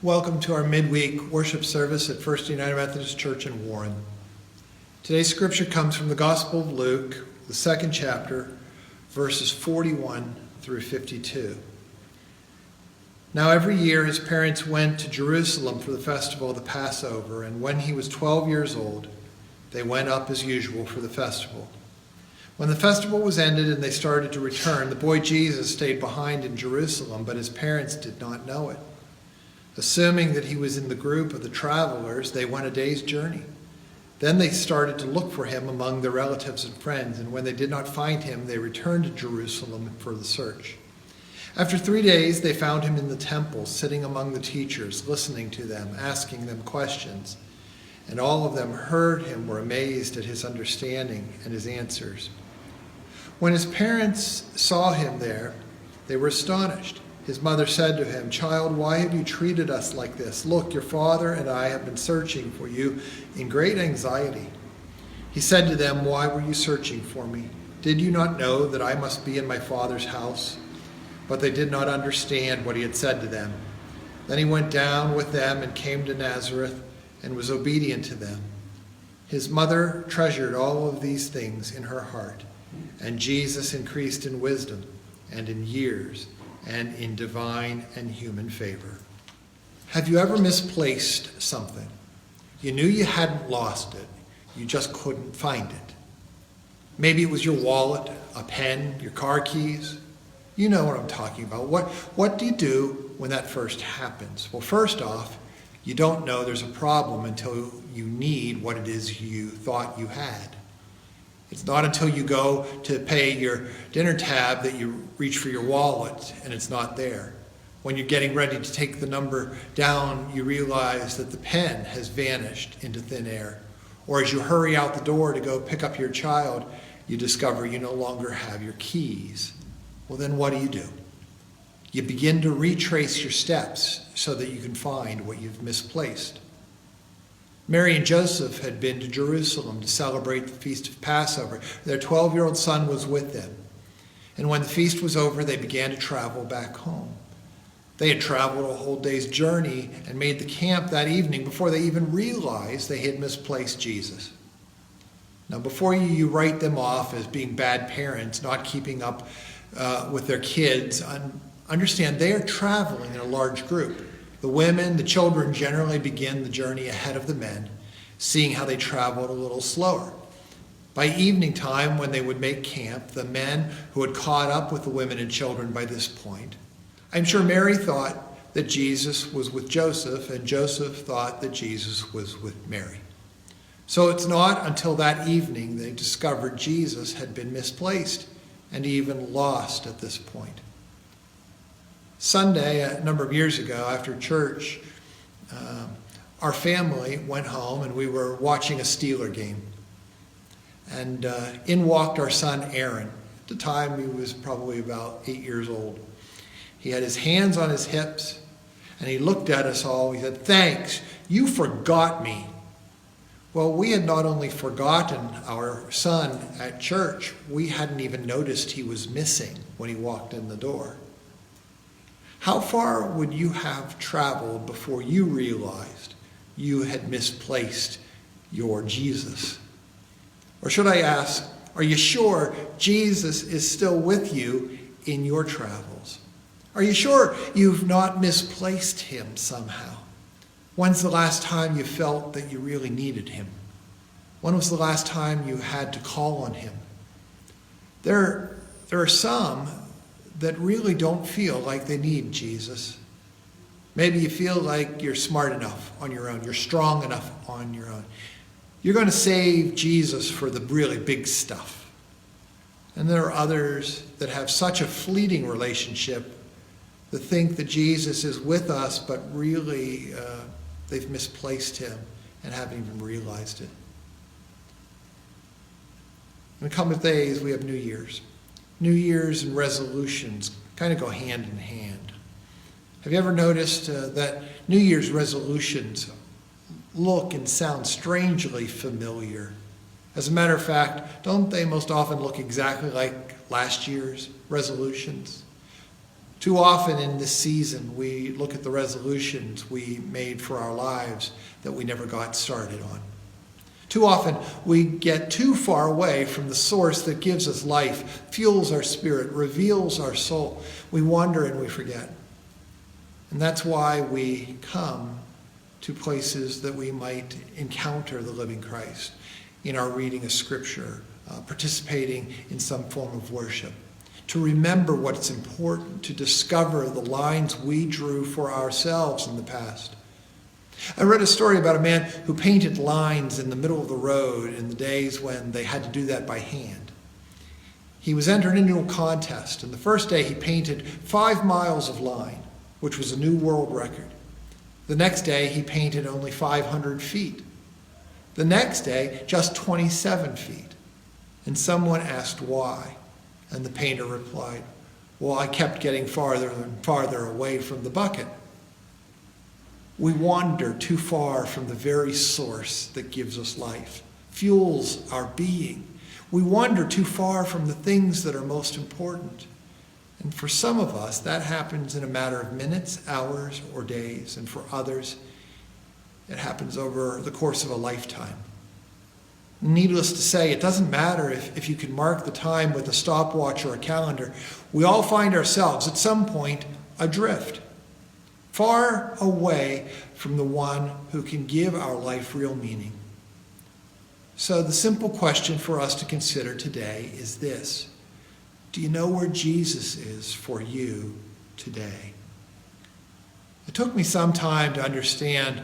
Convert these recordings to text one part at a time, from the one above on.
Welcome to our midweek worship service at First United Methodist Church in Warren. Today's scripture comes from the Gospel of Luke, the 2nd chapter, verses 41 through 52. Now every year his parents went to Jerusalem for the festival of the Passover, and when he was 12 years old, they went up as usual for the festival. When the festival was ended and they started to return, the boy Jesus stayed behind in Jerusalem, but his parents did not know it. Assuming that he was in the group of the travelers, they went a day's journey. Then they started to look for him among their relatives and friends, and when they did not find him, they returned to Jerusalem for the search. After 3 days, they found him in the temple, sitting among the teachers, listening to them, asking them questions. And all of them heard him, were amazed at his understanding and his answers. When his parents saw him there, they were astonished. His mother said to him, "Child, why have you treated us like this? Look, your father and I have been searching for you in great anxiety." He said to them, "Why were you searching for me? Did you not know that I must be in my father's house?" But they did not understand what he had said to them. Then he went down with them and came to Nazareth and was obedient to them. His mother treasured all of these things in her heart, and Jesus increased in wisdom and in years and in divine and human favor. Have you ever misplaced something? You knew you hadn't lost it, you just couldn't find it. Maybe it was your wallet, a pen, your car keys. You know what I'm talking about. What do you do when that first happens? Well, first off, you don't know there's a problem until you need what it is you thought you had. It's not until you go to pay your dinner tab that you reach for your wallet and it's not there. When you're getting ready to take the number down, you realize that the pen has vanished into thin air. Or as you hurry out the door to go pick up your child, you discover you no longer have your keys. Well, then what do? You begin to retrace your steps so that you can find what you've misplaced. Mary and Joseph had been to Jerusalem to celebrate the Feast of Passover. Their 12-year-old son was with them. And when the feast was over, they began to travel back home. They had traveled a whole day's journey and made the camp that evening before they even realized they had misplaced Jesus. Now, before you write them off as being bad parents, not keeping up with their kids, understand they are traveling in a large group. The women, the children generally begin the journey ahead of the men, seeing how they traveled a little slower. By evening time, when they would make camp, the men who had caught up with the women and children by this point, I'm sure Mary thought that Jesus was with Joseph, and Joseph thought that Jesus was with Mary. So it's not until that evening they discovered Jesus had been misplaced and even lost at this point. Sunday, a number of years ago, after church, our family went home and we were watching a Steeler game. And in walked our son Aaron. At the time, he was probably about 8 years old. He had his hands on his hips and he looked at us all. He said, "Thanks, you forgot me." Well, we had not only forgotten our son at church, we hadn't even noticed he was missing when he walked in the door. How far would you have traveled before you realized you had misplaced your Jesus? Or should I ask, are you sure Jesus is still with you in your travels? Are you sure you've not misplaced him somehow? When's the last time you felt that you really needed him? When was the last time you had to call on him? There are some that really don't feel like they need Jesus. Maybe you feel like you're smart enough on your own. You're strong enough on your own. You're going to save Jesus for the really big stuff. And there are others that have such a fleeting relationship that think that Jesus is with us, but really they've misplaced him and haven't even realized it. In the coming days, we have New Year's. New Year's and resolutions kind of go hand in hand. Have you ever noticed that New Year's resolutions look and sound strangely familiar? As a matter of fact, don't they most often look exactly like last year's resolutions? Too often in this season, we look at the resolutions we made for our lives that we never got started on. Too often, we get too far away from the source that gives us life, fuels our spirit, reveals our soul. We wander and we forget. And that's why we come to places that we might encounter the living Christ in our reading of Scripture, participating in some form of worship, to remember what's important, to discover the lines we drew for ourselves in the past. I read a story about a man who painted lines in the middle of the road in the days when they had to do that by hand. He was entered into a contest, and the first day he painted 5 miles of line, which was a new world record. The next day he painted only 500 feet. The next day, just 27 feet. And someone asked why, and the painter replied, "Well, I kept getting farther and farther away from the bucket." We wander too far from the very source that gives us life, fuels our being. We wander too far from the things that are most important. And for some of us, that happens in a matter of minutes, hours, or days. And for others, it happens over the course of a lifetime. Needless to say, it doesn't matter if you can mark the time with a stopwatch or a calendar. We all find ourselves at some point adrift, far away from the one who can give our life real meaning. So the simple question for us to consider today is this: do you know where Jesus is for you today? It took me some time to understand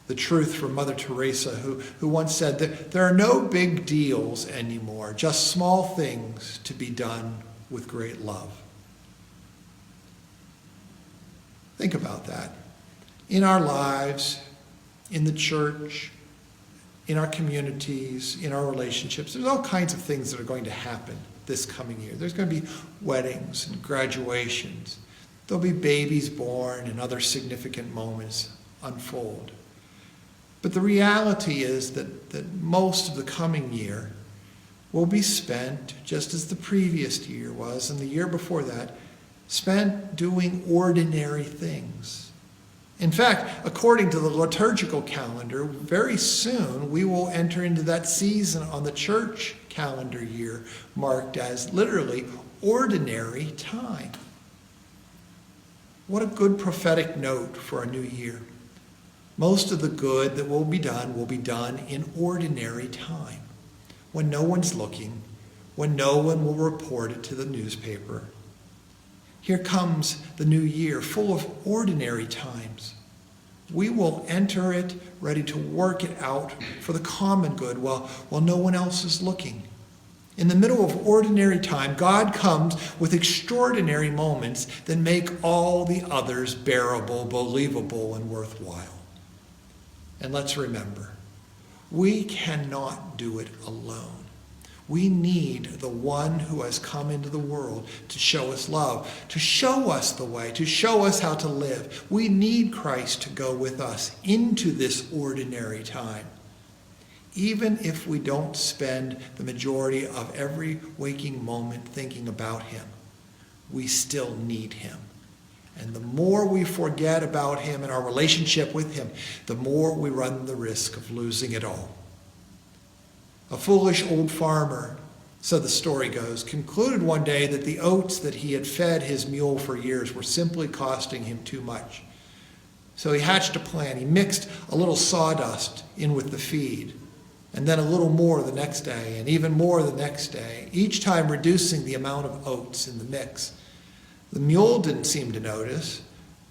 the truth from Mother Teresa, who once said that there are no big deals anymore, just small things to be done with great love. Think about that. In our lives, in the church, in our communities, in our relationships, there's all kinds of things that are going to happen this coming year. There's going to be weddings and graduations. There'll be babies born and other significant moments unfold. But the reality is that most of the coming year will be spent, just as the previous year was, and the year before that, spent doing ordinary things. In fact, according to the liturgical calendar, very soon we will enter into that season on the church calendar year marked as literally ordinary time. What a good prophetic note for a new year. Most of the good that will be done in ordinary time, when no one's looking, when no one will report it to the newspaper. Here comes the new year, full of ordinary times. We will enter it ready to work it out for the common good while no one else is looking. In the middle of ordinary time, God comes with extraordinary moments that make all the others bearable, believable, and worthwhile. And let's remember, we cannot do it alone. We need the one who has come into the world to show us love, to show us the way, to show us how to live. We need Christ to go with us into this ordinary time. Even if we don't spend the majority of every waking moment thinking about him, we still need him. And the more we forget about him and our relationship with him, the more we run the risk of losing it all. A foolish old farmer, so the story goes, concluded one day that the oats that he had fed his mule for years were simply costing him too much. So he hatched a plan. He mixed a little sawdust in with the feed, and then a little more the next day, and even more the next day, each time reducing the amount of oats in the mix. The mule didn't seem to notice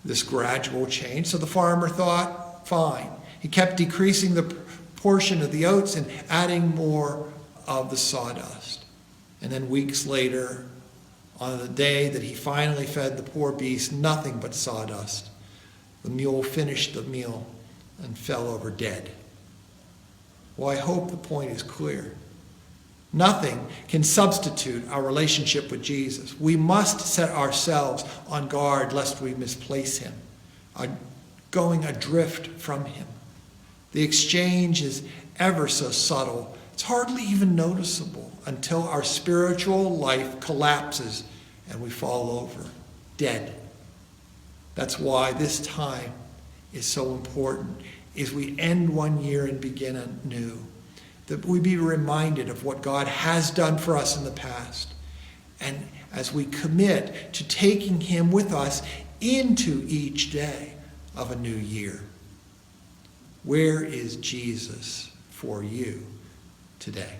this gradual change, so the farmer thought, fine. He kept decreasing the portion of the oats and adding more of the sawdust. And then weeks later, on the day that he finally fed the poor beast nothing but sawdust, the mule finished the meal and fell over dead. Well, I hope the point is clear. Nothing can substitute our relationship with Jesus. We must set ourselves on guard lest we misplace him, going adrift from him. The exchange is ever so subtle. It's hardly even noticeable until our spiritual life collapses and we fall over, dead That's why this time is so important, as we end one year and begin anew, that we be reminded of what God has done for us in the past. And as we commit to taking him with us into each day of a new year. Where is Jesus for you today?